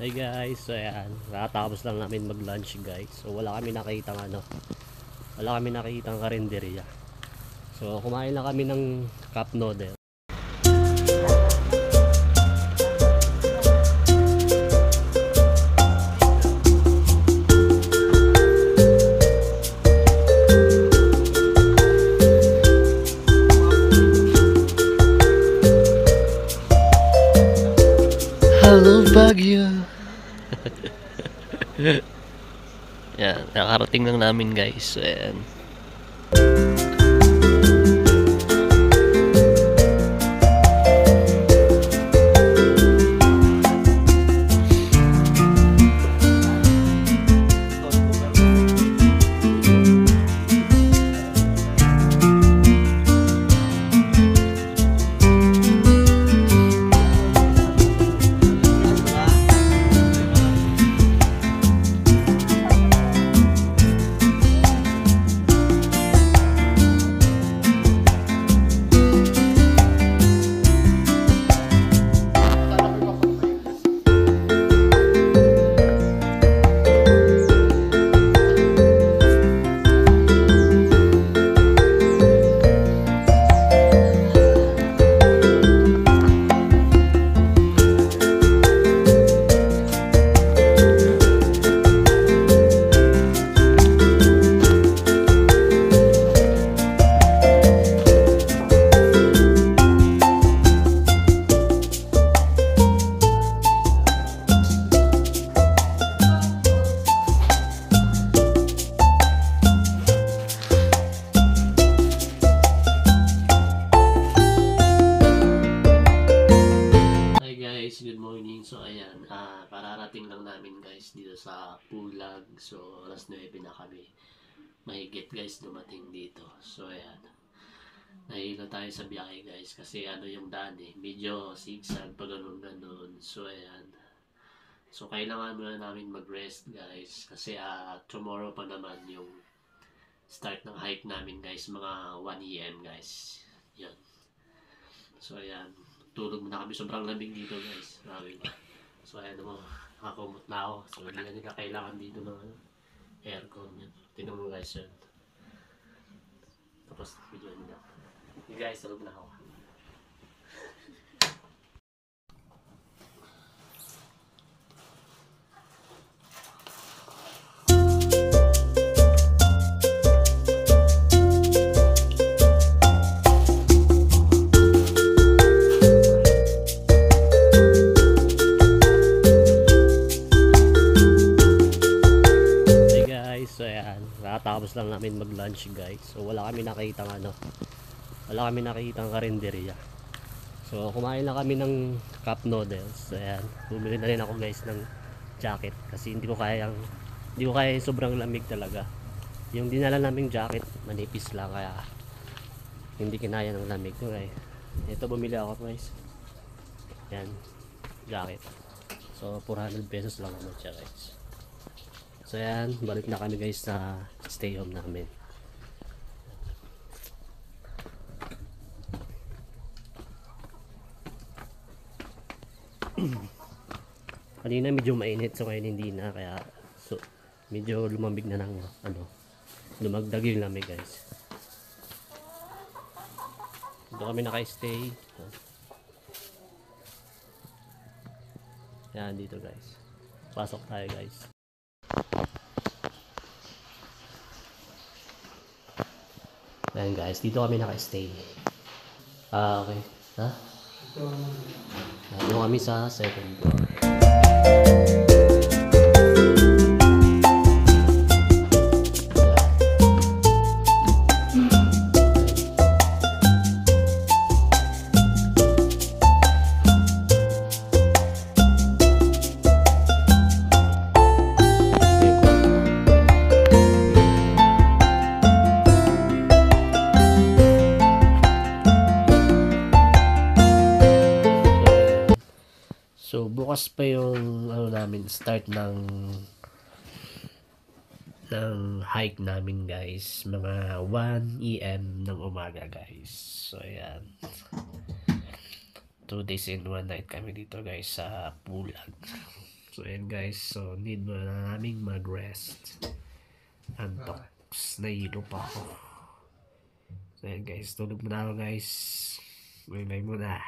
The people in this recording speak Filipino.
Hey guys, so ayan, nakatapos lang namin mag lunch guys. So wala kami nakitang karinderya. So kumain lang kami ng cup noodle. Hello Baguio. Yan, nakarating lang namin guys. So ayan. Good morning. So ayan, pararating lang namin guys dito sa Pulag. So alas 9 na kami. Mahigit guys dumating dito. So ayan. Nahilo tayo sa biyahe guys kasi ano yung daan medyo zigzag pa ganun. So ayan. So kailangan muna namin mag-rest guys kasi tomorrow pa naman yung start ng hike namin guys, mga 1 AM guys. Yan. So ayan. Tulog muna kami, sobrang lamig dito guys, grabe ba. So ayan naman, nakakumot na ako. So hindi na nila kailangan dito ng aircon yan. Tingnan mo guys yan. Tapos video nila. Hey guys, tulog na ako. So ayan, nakatapos lang namin mag lunch guys. So wala kami nakitang karinderya. So kumain lang kami ng cup noodles. Ayan, bumili na rin ako guys ng jacket kasi hindi ko kaya yung sobrang lamig talaga. Yung dinala naming jacket manipis lang kaya hindi kinaya ng lamig. Okay. Ito bumili ako guys. Ayan, jacket. So 400 pesos lang naman siya guys. So ayan, balik na kami guys sa stay home namin. Kanina medyo mainit so ngayon hindi na kaya so medyo lumambig na ng lumagdag yung lamig guys. Dito kami naka-stay. Yan dito guys. Pasok tayo guys. Ayan guys, dito kami naka-stay. Okay. Ha? Dito kami sa second floor. So bukas pa yung namin start ng hike namin guys, mga 1 AM ng umaga guys. So ayan, 2 days and 1 night kami dito guys sa Pulag. So ayan guys, so need mo na naming mag-rest. Antok. Nahilo pa ako. So ayan guys, tulog muna ako guys. Bye-bye muna.